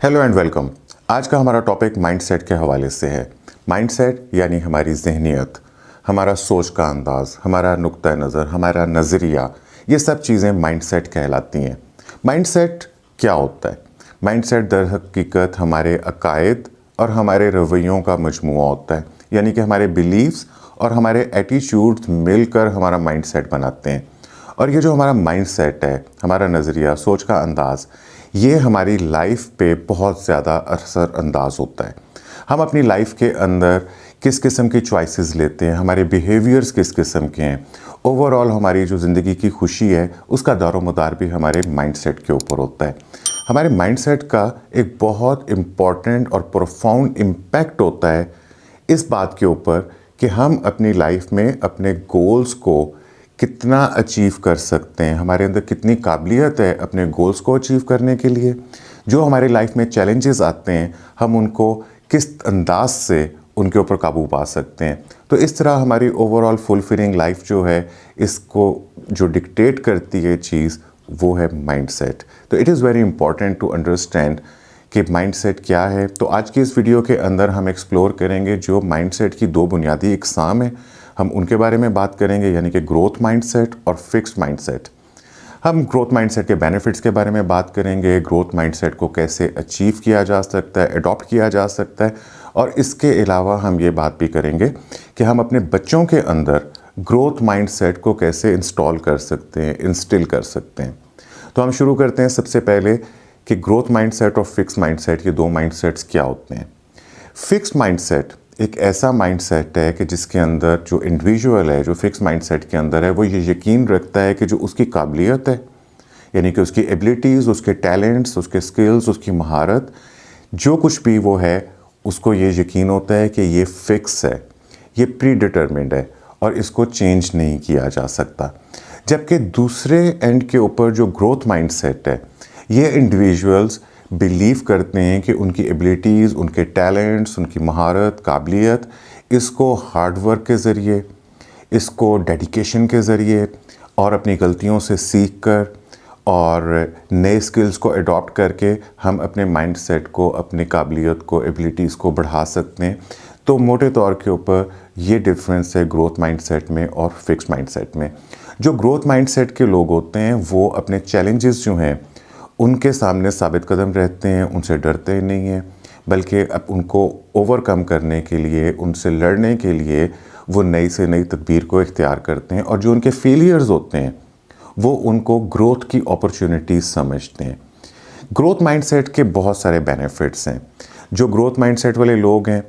Hello and welcome. आज का हमारा टॉपिक माइंडसेट के हवाले से है। माइंडसेट यानी हमारी जहनियत, हमारा सोच का अंदाज़, हमारा नुक्ता नज़र, हमारा नज़रिया, ये सब चीज़ें माइंडसेट कहलाती हैं। माइंडसेट क्या होता है? माइंडसेट दर हकीकत हमारे अकायद और हमारे रवैयों का मजमूआ होता है, यानी कि हमारे बिलीव्स और हमारे एटीट्यूड्स मिलकर हमारा माइंडसेट बनाते हैं। और ये जो हमारा माइंडसेट है, हमारा नज़रिया, सोच का अंदाज़, ये हमारी लाइफ पे बहुत ज़्यादा असर अंदाज होता है। हम अपनी लाइफ के अंदर किस किस्म की चॉइसेस लेते हैं, हमारे बिहेवियर्स किस किस्म के हैं, ओवरऑल हमारी जो ज़िंदगी की खुशी है उसका दारोमदार भी हमारे माइंडसेट के ऊपर होता है। हमारे माइंडसेट का एक बहुत इम्पॉर्टेंट और प्रोफाउंड इम्पैक्ट होता है इस बात के ऊपर कि हम अपनी लाइफ में अपने गोल्स को कितना अचीव कर सकते हैं, हमारे अंदर कितनी काबिलियत है अपने गोल्स को अचीव करने के लिए। जो हमारे लाइफ में चैलेंजेस आते हैं, हम उनको किस अंदाज से उनके ऊपर काबू पा सकते हैं। तो इस तरह हमारी ओवरऑल फुलफिलिंग लाइफ जो है, इसको जो डिक्टेट करती है चीज़, वो है माइंडसेट। तो it is very important to understand कि माइंडसेट क्या है। तो आज की इस वीडियो के अंदर हम एक्सप्लोर करेंगे जो माइंडसेट की दो बुनियादी इकसाम है, हम उनके बारे में बात करेंगे, यानी कि ग्रोथ माइंडसेट और फिक्स्ड माइंडसेट। हम ग्रोथ माइंडसेट के बेनिफिट्स के बारे में बात करेंगे, ग्रोथ माइंडसेट को कैसे अचीव किया जा सकता है, अडॉप्ट किया जा सकता है, और इसके अलावा हम ये बात भी करेंगे कि हम अपने बच्चों के अंदर ग्रोथ माइंडसेट को कैसे इंस्टॉल कर सकते हैं, इंस्टिल कर सकते हैं। तो हम शुरू करते हैं सबसे पहले कि ग्रोथ माइंडसेट और फिक्स्ड माइंडसेट, ये दो माइंडसेट्स क्या होते हैं। फिक्स्ड माइंडसेट एक ऐसा माइंडसेट है कि जिसके अंदर जो इंडिविजुअल है, जो फिक्स माइंडसेट के अंदर है, वो ये यकीन रखता है कि जो उसकी काबिलियत है, यानी कि उसकी एबिलिटीज़, उसके टैलेंट्स, उसके स्किल्स, उसकी महारत, जो कुछ भी वो है, उसको ये यकीन होता है कि ये फिक्स है, ये प्री डिटरमिन्ड है और इसको चेंज नहीं किया जा सकता। जबकि दूसरे एंड के ऊपर जो ग्रोथ माइंडसेट है, ये इंडिविजुअल्स बिलीव करते हैं कि उनकी एबिलिटीज़, उनके टैलेंट्स, उनकी महारत, काबिलियत, इसको हार्ड वर्क के ज़रिए, इसको डेडिकेशन के ज़रिए और अपनी गलतियों से सीख कर और नए स्किल्स को अडॉप्ट करके हम अपने माइंडसेट को, अपनी काबिलियत को, एबिलिटीज़ को बढ़ा सकते हैं। तो मोटे तौर के ऊपर ये डिफरेंस है ग्रोथ माइंडसेट में और फिक्स्ड माइंडसेट में। जो ग्रोथ माइंडसेट के लोग होते हैं वो अपने चैलेंजेस जो हैं उनके सामने साबित कदम रहते हैं, उनसे डरते नहीं हैं, बल्कि अब उनको ओवरकम करने के लिए, उनसे लड़ने के लिए वो नई से नई तदबीर को इख्तियार करते हैं। और जो उनके फेलियर्स होते हैं वो उनको ग्रोथ की अपॉर्चुनिटीज़ समझते हैं। ग्रोथ माइंडसेट के बहुत सारे बेनिफिट्स हैं। जो ग्रोथ माइंडसेट वाले लोग हैं,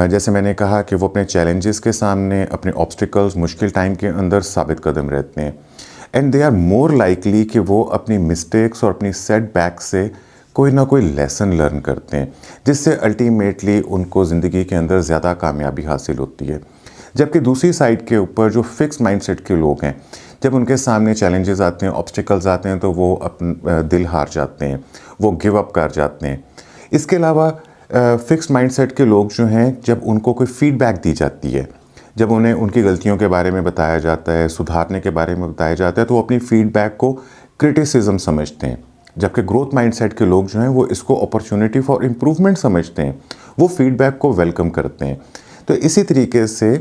जैसे मैंने कहा कि वो अपने चैलेंजेस के सामने, अपने ऑब्स्टिकल्स, मुश्किल टाइम के अंदर साबित कदम रहते हैं। And they are more likely कि वो अपनी मिस्टेक्स और अपनी सेटबैक से कोई ना कोई लेसन लर्न करते हैं, जिससे अल्टीमेटली उनको ज़िंदगी के अंदर ज़्यादा कामयाबी हासिल होती है। जबकि दूसरी साइड के ऊपर जो फिक्स माइंडसेट के लोग हैं, जब उनके सामने चैलेंजेस आते हैं, ऑब्स्टिकल्स आते हैं, तो वो अपना दिल हार जाते हैं, वो गिव अप कर जाते हैं। इसके अलावा फिक्स माइंडसेट के लोग जो हैं, जब उनको कोई फीडबैक दी जाती है, जब उन्हें उनकी गलतियों के बारे में बताया जाता है, सुधारने के बारे में बताया जाता है, तो वो अपनी फीडबैक को क्रिटिसिज्म समझते हैं। जबकि ग्रोथ माइंडसेट के लोग जो हैं वो इसको अपॉर्चुनिटी फॉर इम्प्रूवमेंट समझते हैं, वो फीडबैक को वेलकम करते हैं। तो इसी तरीके से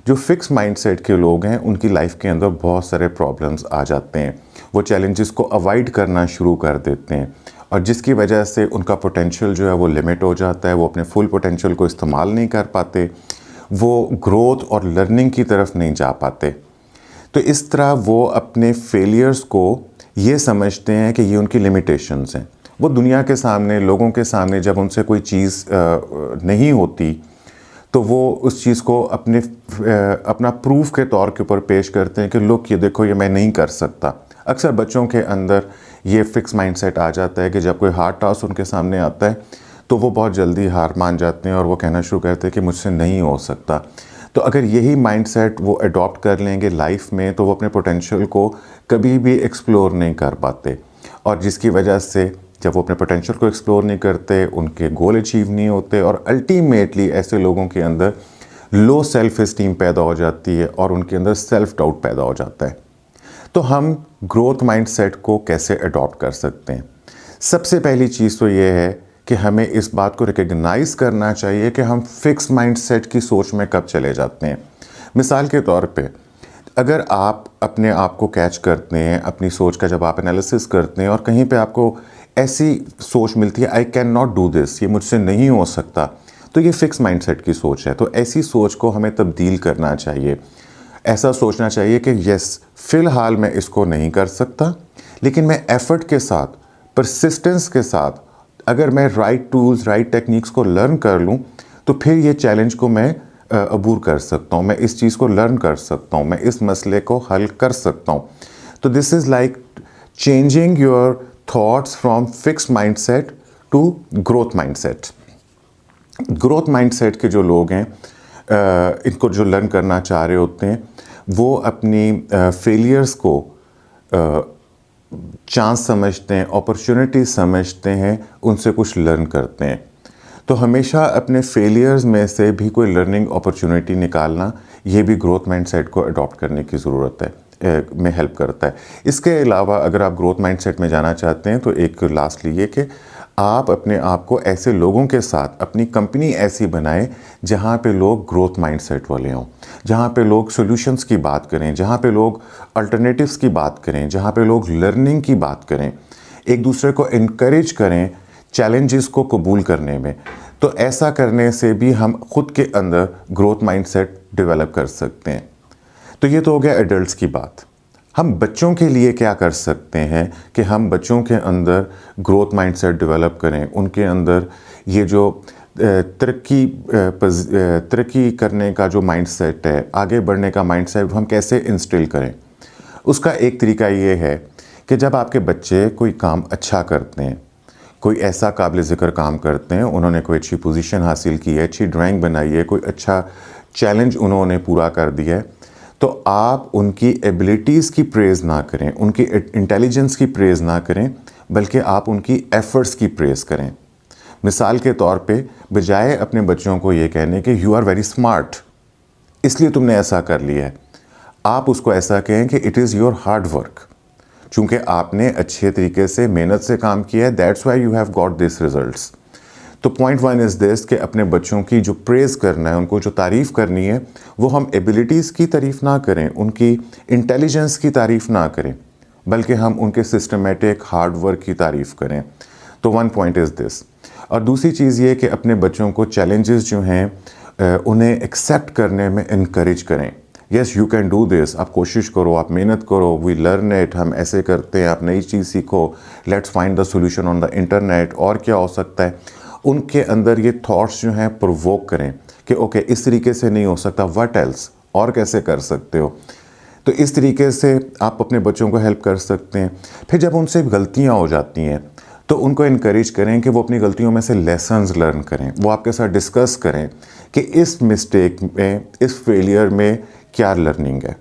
जो फिक्स माइंडसेट के लोग हैं उनकी लाइफ के अंदर बहुत सारे प्रॉब्लम्स आ जाते हैं, वो चैलेंजेस को अवॉइड करना शुरू कर देते हैं, और जिसकी वजह से उनका पोटेंशियल जो है वो लिमिट हो जाता है, वो अपने फुल पोटेंशियल को इस्तेमाल नहीं कर पाते, वो ग्रोथ और लर्निंग की तरफ नहीं जा पाते। तो इस तरह वो अपने फेलियर्स को ये समझते हैं कि ये उनकी लिमिटेशंस हैं। वो दुनिया के सामने, लोगों के सामने जब उनसे कोई चीज़ नहीं होती, तो वो उस चीज़ को अपना प्रूफ के तौर के ऊपर पेश करते हैं कि लुक, ये देखो, ये मैं नहीं कर सकता। अक्सर बच्चों के अंदर ये फिक्स माइंडसेट आ जाता है कि जब कोई हार्ड टास्क उनके सामने आता है तो वो बहुत जल्दी हार मान जाते हैं और वो कहना शुरू करते हैं कि मुझसे नहीं हो सकता। तो अगर यही माइंडसेट वो अडॉप्ट कर लेंगे लाइफ में, तो वो अपने पोटेंशियल को कभी भी एक्सप्लोर नहीं कर पाते, और जिसकी वजह से जब वो अपने पोटेंशियल को एक्सप्लोर नहीं करते, उनके गोल अचीव नहीं होते, और अल्टीमेटली ऐसे लोगों के अंदर लो सेल्फ इस्टीम पैदा हो जाती है और उनके अंदर सेल्फ डाउट पैदा हो जाता है। तो हम ग्रोथ माइंडसेट को कैसे अडॉप्ट कर सकते हैं? सबसे पहली चीज़ तो ये है कि हमें इस बात को रिकग्नाइज़ करना चाहिए कि हम फिक्स माइंडसेट की सोच में कब चले जाते हैं। मिसाल के तौर पे अगर आप अपने आप को कैच करते हैं, अपनी सोच का जब आप एनालिसिस करते हैं और कहीं पे आपको ऐसी सोच मिलती है I can not do this, ये मुझसे नहीं हो सकता, तो ये फिक्स माइंडसेट की सोच है। तो ऐसी सोच को हमें तब्दील करना चाहिए। ऐसा सोचना चाहिए कि यस, फ़िलहाल मैं इसको नहीं कर सकता, लेकिन मैं एफ़र्ट के साथ, परसिस्टेंस के साथ, अगर मैं राइट टूल्स, राइट टेक्निक्स को लर्न कर लूँ, तो फिर ये चैलेंज को मैं अबूर कर सकता हूँ, मैं इस चीज़ को लर्न कर सकता हूँ, मैं इस मसले को हल कर सकता हूँ। तो this is like changing your thoughts from fix mindset to growth mindset. Growth mindset के जो लोग हैं, इनको जो लर्न करना चाह रहे होते हैं, वो अपनी फेलियर्स को चांस समझते हैं, अपॉर्चुनिटी समझते हैं, उनसे कुछ लर्न करते हैं। तो हमेशा अपने फेलियर्स में से भी कोई लर्निंग अपॉर्चुनिटी निकालना, ये भी ग्रोथ माइंडसेट को अडॉप्ट करने की ज़रूरत है, में हेल्प करता है। इसके अलावा अगर आप ग्रोथ माइंडसेट में जाना चाहते हैं तो एक लास्टली ये कि आप अपने आप को ऐसे लोगों के साथ, अपनी कंपनी ऐसी बनाएं जहाँ पे लोग ग्रोथ माइंडसेट वाले हों, जहाँ पे लोग सॉल्यूशंस की बात करें, जहाँ पे लोग अल्टरनेटिव्स की बात करें, जहाँ पे लोग लर्निंग की बात करें, एक दूसरे को इनकरेज करें चैलेंजेस को कबूल करने में। तो ऐसा करने से भी हम खुद के अंदर ग्रोथ माइंडसेट डेवलप कर सकते हैं। तो ये तो हो गया एडल्ट्स की बात। हम बच्चों के लिए क्या कर सकते हैं कि हम बच्चों के अंदर ग्रोथ माइंडसेट डेवलप करें, उनके अंदर ये जो तरक्की करने का जो माइंडसेट है, आगे बढ़ने का माइंडसेट हम कैसे इंस्टिल करें। उसका एक तरीका ये है कि जब आपके बच्चे कोई काम अच्छा करते हैं, कोई ऐसा काबिल ज़िक्र काम करते हैं, उन्होंने कोई अच्छी पोजीशन हासिल की है, अच्छी ड्राइंग बनाई है, कोई अच्छा चैलेंज उन्होंने पूरा कर दिया है, तो आप उनकी एबिलिटीज़ की प्रेज़ ना करें, उनकी इंटेलिजेंस की प्रेज़ ना करें, बल्कि आप उनकी एफ़र्ट्स की प्रेज़ करें। मिसाल के तौर पे बजाय अपने बच्चों को ये कहने कि यू आर वेरी स्मार्ट, इसलिए तुमने ऐसा कर लिया है, आप उसको ऐसा कहें कि it is your hard work. चूँकि आपने अच्छे तरीके से मेहनत से काम किया है, that's why you have got this results. तो पॉइंट वन इज़ दिस कि अपने बच्चों की जो प्रेज़ करना है, उनको जो तारीफ़ करनी है, वो हम एबिलिटीज़ की तारीफ़ ना करें, उनकी इंटेलिजेंस की तारीफ़ ना करें, बल्कि हम उनके सिस्टमेटिक हार्ड वर्क की तारीफ़ करें। तो वन पॉइंट इज़ दिस। और दूसरी चीज़ ये कि अपने बच्चों को चैलेंजेस जो हैं उन्हें एक्सेप्ट करने में इनकरेज करें। Yes, you can do this, आप कोशिश करो, आप मेहनत करो, वी लर्न इट, हम ऐसे करते हैं, आप नई चीज़ सीखो, let's find the solution on the internet, और क्या हो सकता है। उनके अंदर ये थॉट्स जो हैं प्रोवोक करें कि ओके इस तरीके से नहीं हो सकता, व्हाट एल्स, और कैसे कर सकते हो। तो इस तरीके से आप अपने बच्चों को हेल्प कर सकते हैं। फिर जब उनसे गलतियां हो जाती हैं तो उनको इनकरेज करें कि वो अपनी गलतियों में से लेसन्स लर्न करें, वो आपके साथ डिस्कस करें कि इस मिस्टेक में, इस फेलियर में क्या लर्निंग है।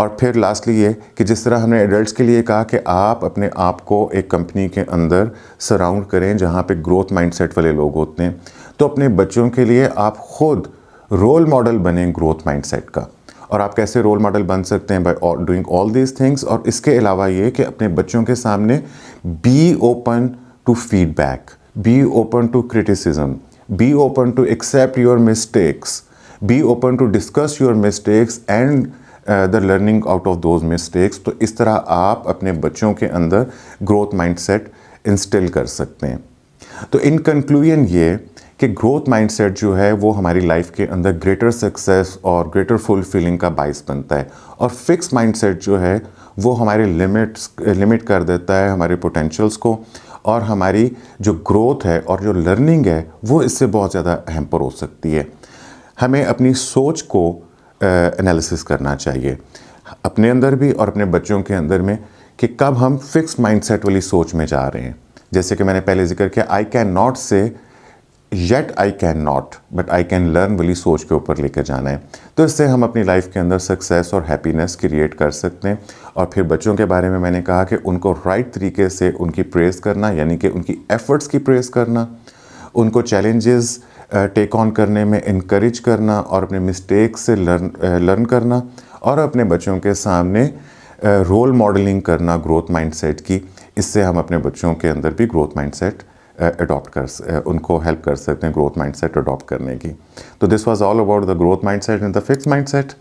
और फिर लास्टली ये कि जिस तरह हमने एडल्ट्स के लिए कहा कि आप अपने आप को एक कंपनी के अंदर सराउंड करें जहाँ पे ग्रोथ माइंडसेट वाले लोग होते हैं, तो अपने बच्चों के लिए आप खुद रोल मॉडल बनें ग्रोथ माइंडसेट का। और आप कैसे रोल मॉडल बन सकते हैं? By doing all these things. और इसके अलावा ये कि अपने बच्चों के सामने be open to feedback, be open to criticism, be open to accept your mistakes, be open to discuss your mistakes and the learning out of those mistakes. तो इस तरह आप अपने बच्चों के अंदर ग्रोथ माइंडसेट इंस्टिल कर सकते हैं। तो इन कंक्लूजन ये कि ग्रोथ माइंडसेट जो है वो हमारी लाइफ के अंदर ग्रेटर सक्सेस और ग्रेटर फुलफिलिंग का बाइस बनता है, और फिक्स माइंडसेट जो है वो हमारे लिमिट कर देता है हमारे पोटेंशियल्स को, और हमारी जो ग्रोथ है और जो लर्निंग है वो इससे बहुत ज़्यादा हैम्पर हो सकती है। हमें अपनी सोच को एनालिसिस करना चाहिए, अपने अंदर भी और अपने बच्चों के अंदर में, कि कब हम फिक्स माइंडसेट वाली सोच में जा रहे हैं। जैसे कि मैंने पहले जिक्र किया, आई कैन नॉट से yet I can not but I can learn वाली सोच के ऊपर लेकर जाना है। तो इससे हम अपनी लाइफ के अंदर सक्सेस और हैप्पीनेस क्रिएट कर सकते हैं। और फिर बच्चों के बारे में मैंने कहा कि उनको राइट तरीके से उनकी प्रेज़ करना, यानी कि उनकी एफ़र्ट्स की प्रेज़ करना, उनको चैलेंजेस टेक ऑन करने में इनकरेज करना, और अपने मिस्टेक से लर्न करना, और अपने बच्चों के सामने रोल मॉडलिंग करना ग्रोथ माइंडसेट की। इससे हम अपने बच्चों के अंदर भी ग्रोथ माइंडसेट उनको हेल्प कर सकते हैं ग्रोथ माइंडसेट अडॉप्ट करने की। तो this was all about the growth mindset and the fixed mindset,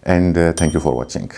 and thank you for watching.